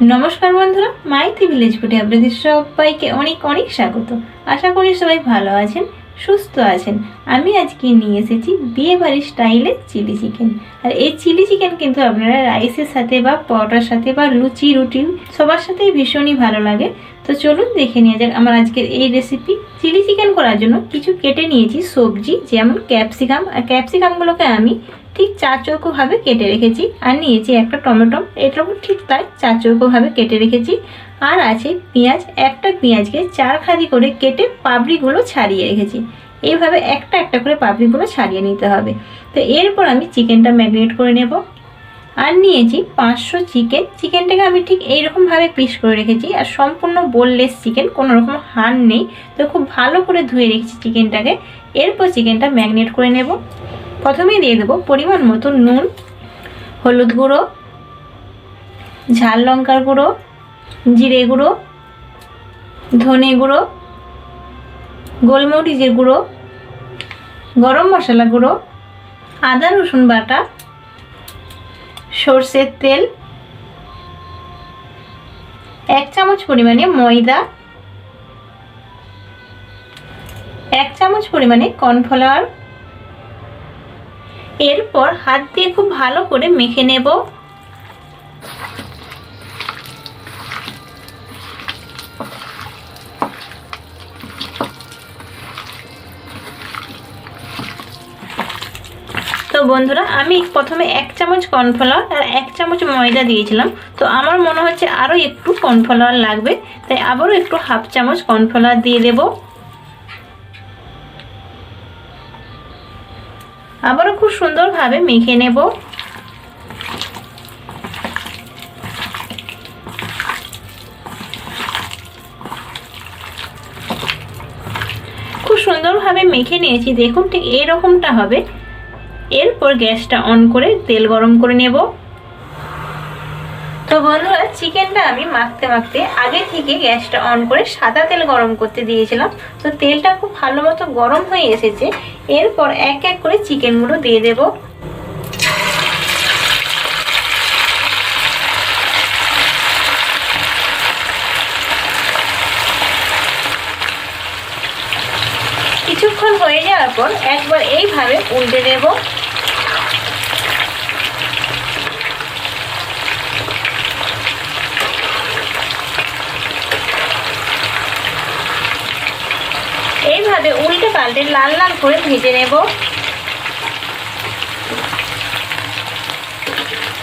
নমস্কার বন্ধুরা, মাইথি ভিলেজ ফুডে আপনাদের সবাইকে অনেক অনেক স্বাগত। আশা করি সবাই ভালো আছেন, সুস্থ আছেন। আমি আজকে নিয়ে এসেছি বিয়ে বাড়ির স্টাইলে চিলি চিকেন। আর এই চিলি চিকেন কিন্তু আপনারা রাইসের সাথে বা পরোটার সাথে বা লুচি রুটি সবার সাথেই ভীষণই ভালো লাগে। তো চলুন দেখে নেওয়া যাক আমার আজকের এই রেসিপি। চিলি চিকেন করার জন্য কিছু কেটে নিয়েছি সবজি, যেমন ক্যাপসিকাম। আর ক্যাপসিকামগুলোকে আমি ঠিক চার চৌকো ভাবে কেটে রেখেছি। আর নিয়েছি একটা টমেটো, এটাও ঠিক তাই চার চৌকো ভাবে কেটে রেখেছি। আর আছে পেঁয়াজ, একটা পেঁয়াজকে চার খাদি করে কেটে পাপড়িগুলো ছাড়িয়ে রেখেছি। এইভাবে একটা একটা করে পাপড়িগুলো ছাড়িয়ে নিতে হবে। তো এরপর আমি চিকেনটা ম্যারিনেট করে নেব। আর নিয়েছি 500 চিকেন। চিকেনটাকে আমি ঠিক এইরকমভাবে পিস করে রেখেছি। আর সম্পূর্ণ বোনলেস চিকেন, কোনো রকম হাড় নেই। তো খুব ভালো করে ধুয়ে রেখেছি চিকেনটাকে। এরপর চিকেনটা ম্যারিনেট করে নেব। প্রথমেই দিয়ে দেবো পরিমাণ মতো নুন, হলুদ গুঁড়ো, ঝাল লঙ্কার গুঁড়ো, জিরে গুঁড়ো, ধনে গুঁড়ো, গোলমরিচের গুঁড়ো, গরম মশলা গুঁড়ো, আদা রসুন বাটা, সর্ষের তেল, 1 চামচ পরিমাণে ময়দা, 1 চামচ পরিমাণে কর্নফ্লাওয়ার। এরপর হাত দিয়ে খুব ভালো করে মেখে নেব। তো বন্ধুরা, আমি প্রথমে 1 চামচ কর্নফ্লাওয়ার আর 1 চামচ ময়দা দিয়েছিলাম। তো আমার মনে হচ্ছে আরও একটু কর্নফ্লাওয়ার লাগবে, তাই আবারও একটু হাফ চামচ কর্নফ্লাওয়ার দিয়ে দেব। আবারও খুব সুন্দরভাবে মেখে নেব। খুব সুন্দরভাবে মেখে নিয়েছি, দেখুন ঠিক এইরকমটা হবে। এরপর গ্যাসটা অন করে তেল গরম করে নেব। তো বন্ধুরা, চিকেনটা আমি মাখতে মাখতে আগে থেকে গ্যাসটা অন করে সাদা তেল গরম করতে দিয়েছিলাম। তো তেলটা খুব ভালো মতো গরম হয়ে এসেছে। এরপর এক এক করে চিকেনগুলো দিয়ে দেব। কিছুক্ষণ হয়ে যাওয়ার পর একবার এইভাবে উল্টে দেব। এইভাবে উল্টে পাল্টে লাল লাল করে ভেজে নেব।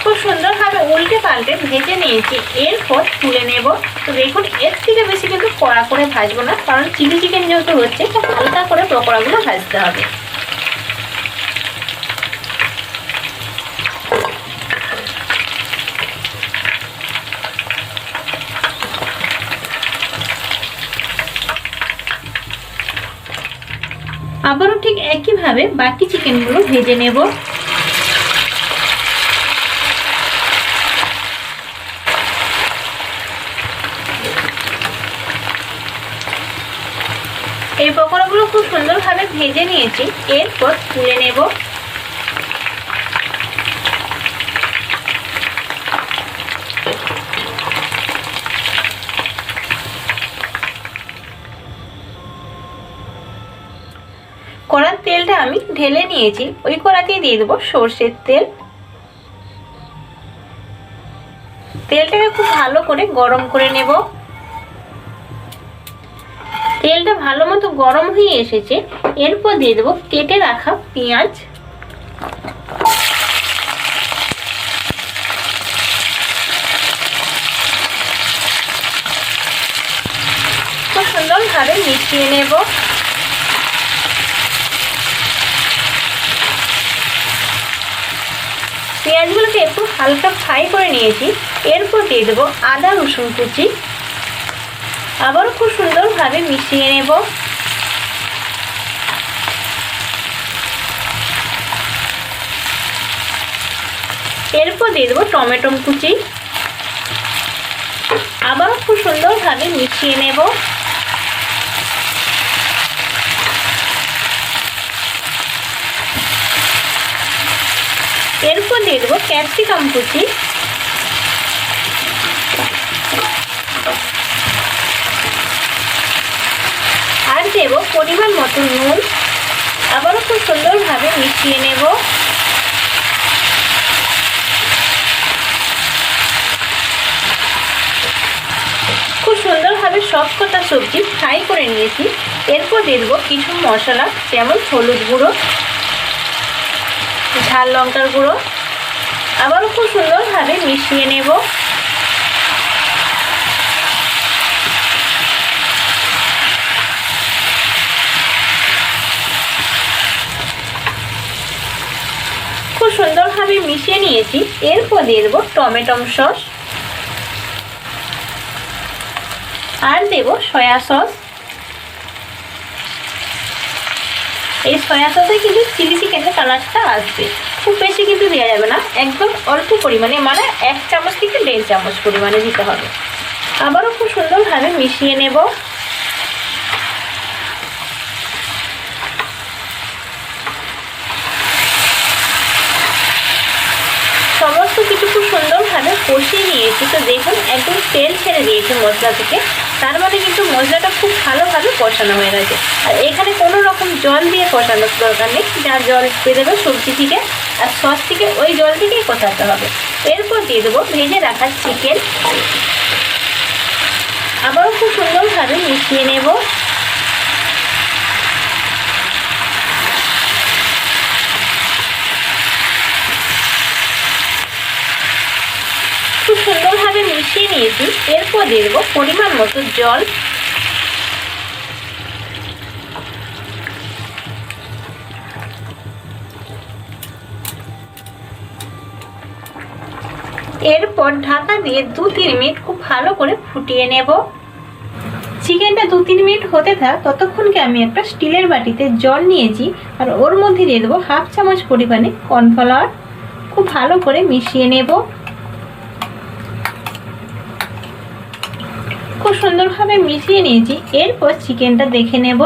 খুব সুন্দরভাবে উল্টে পাল্টে ভেজে নিয়েছি। এরপর তুলে নেব। তো দেখুন, এর থেকে বেশি কিন্তু কড়া করে ভাজবো না, কারণ চিলি চিকেন যেহেতু হচ্ছে, তো হালকা করে পকোড়াগুলো ভাজতে হবে। আবারও ঠিক একইভাবে বাকি চিকেনগুলো ভেজে নেব। এই পকোড়াগুলো খুব সুন্দরভাবে ভেজে নিয়েছি। এরপর তুলে নেব। কড়ার তেলটা আমি ঢেলে নিয়েছি। ওই কড়াতেই দিয়ে দেবো সর্ষের তেল। তেলটাকে খুব ভালো করে গরম করে নেব। তেলটা ভালো মতো গরম হয়ে এসেছে। এরপর দিয়ে দেবো কেটে রাখা পেঁয়াজ। খুব সুন্দরভাবে মিশিয়ে নেব। পেঁয়াজগুলোকে একটু হালকা ফ্রাই করে নিয়েছি। এরপর দিয়ে দেবো আদা রসুন কুচি। আবারও খুব সুন্দরভাবে মিশিয়ে নেব। এরপর দিয়ে দেবো টমেটো কুচি। আবারও খুব সুন্দরভাবে মিশিয়ে নেব। এরপর দিয়ে দেবো ক্যাপসিকাম কুচি। পরিমাণ মতো নুন। আবারও খুব সুন্দরভাবে মিশিয়ে নেব। খুব সুন্দরভাবে সবকটা সবজি ফ্রাই করে নিয়েছি। এরপর দেব কিছু মশলা, যেমন হলুদ গুঁড়ো, ঝাল লঙ্কার গুঁড়ো। আবারও খুব সুন্দরভাবে মিশিয়ে নেব। খুব সুন্দরভাবে মিশিয়ে নিয়েছি। এরপর দিয়ে দেবো টমেটো সস আর দেব সয়া সস। এই সয়া সসে কিন্তু চিলি চিকেনের কালারটা আসবে। খুব বেশি কিন্তু দেওয়া যাবে না, একদম অল্প পরিমাণে, মানে 1 চামচ থেকে 1.5 চামচ পরিমাণে দিতে হবে। আবারও খুব সুন্দরভাবে মিশিয়ে নেব। সমস্ত কিছু খুব সুন্দরভাবে কষিয়ে নিয়েছি। তো দেখুন একদম তেল ছেড়ে দিয়েছি মশলা থেকে, তার মানে কিন্তু মশলাটা খুব ভালোভাবে কষানো হয়ে গেছে। আর এখানে কোনো রকম জল দিয়ে কষানোর দরকার নেই, যা জল বেরোবে সবজি থেকে আর সস থেকে, ওই জল থেকেই কষাতে হবে। এরপর দিয়ে দেবো ভেজে রাখা চিকেন। আবারও খুব সুন্দরভাবে মিশিয়ে নেব। খুব সুন্দরভাবে মিশিয়ে নিয়েছি। এরপর দিয়ে দেবো পরিমাণ মতো জল। এরপর ঢাকা দিয়ে 2-3 মিনিট খুব ভালো করে ফুটিয়ে নেব। চিকেনটা 2-3 মিনিট হতে থাক, ততক্ষণকে আমি একটা স্টিলের বাটিতে জল নিয়েছি আর ওর মধ্যে দিয়ে দেবো 1/2 চামচ পরিমাণে কর্নফ্লাওয়ার। খুব ভালো করে মিশিয়ে নেব। খুব সুন্দরভাবে মিশিয়ে নিয়েছি। এরপর চিকেনটা দেখে নেব।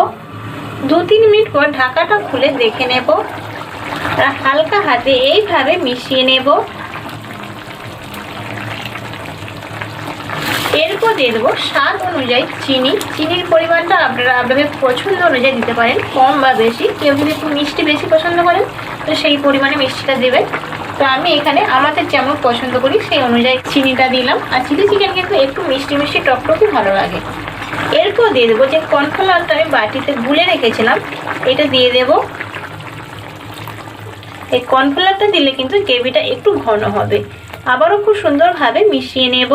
2-3 মিনিট পর ঢাকাটা খুলে দেখে নেব। আর হালকা হাতে এইভাবে মিশিয়ে নেব। এরপর দিয়ে দেবো স্বাদ অনুযায়ী চিনি। চিনির পরিমাণটা আপনারা আপনাদের পছন্দ অনুযায়ী দিতে পারেন, কম বা বেশি। কেউ যদি একটু মিষ্টি বেশি পছন্দ করেন তো সেই পরিমাণে মিষ্টিটা দেবেন। তো আমি এখানে আমাদের যেমন পছন্দ করি সেই অনুযায়ী চিনিটা দিলাম। আর চিলি চিকেন কিন্তু একটু মিষ্টি মিষ্টি টকটকই ভালো লাগে। এরপর দিয়ে দেবো যে কর্নফ্লাওয়ারটা আমি বাটিতে গুলে রেখেছিলাম, এটা দিয়ে দেব। এই কর্নফ্লাওয়ারটা দিলে কিন্তু গ্রেভিটা একটু ঘন হবে। আবারও খুব সুন্দরভাবে মিশিয়ে নেব।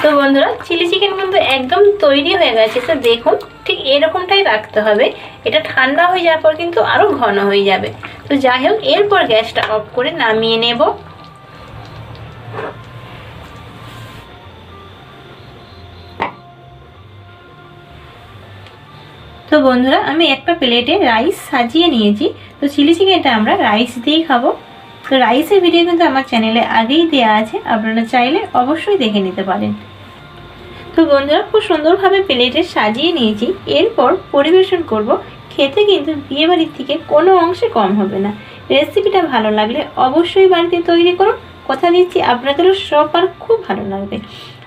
তো বন্ধুরা, চিলি চিকেন কিন্তু একদম তৈরি হয়ে গেছে। তো দেখুন ঠিক এরকমটাই রাখতে হবে। এটা ঠান্ডা হয়ে যাওয়ার পর কিন্তু আরও ঘন হয়ে যাবে। তো যাই হোক, এরপর গ্যাসটা অফ করে নামিয়ে নেব। তো বন্ধুরা, আমি একটা প্লেটে রাইস সাজিয়ে নিয়েছি। তো চিলি চিকেনটা আমরা রাইস দিয়েই খাবো। তো রাইসের ভিডিও কিন্তু আমার চ্যানেলে আগেই দেওয়া আছে, আপনারা চাইলে অবশ্যই দেখে নিতে পারেন। তো বন্ধুরা, খুব সুন্দরভাবে প্লেটে সাজিয়ে নিয়েছি। এরপর পরিবেশন করব। খেতে কিন্তু বিয়েবাড়ির থেকে কোনো অংশে কম হবে না। রেসিপিটা ভালো লাগলে অবশ্যই বাড়িতে তৈরি করুন। কথা দিচ্ছি আপনাদেরও সবার খুব ভালো লাগবে।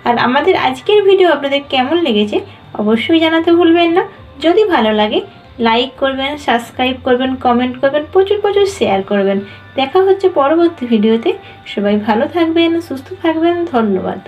আর আমাদের আজকের ভিডিও আপনাদের কেমন লেগেছে অবশ্যই জানাতে ভুলবেন না। যদি ভালো লাগে লাইক করবেন, সাবস্ক্রাইব করবেন, কমেন্ট করবেন, প্রচুর প্রচুর শেয়ার করবেন। দেখা হচ্ছে পরবর্তী ভিডিওতে। সবাই ভালো থাকবেন, সুস্থ থাকবেন। ধন্যবাদ।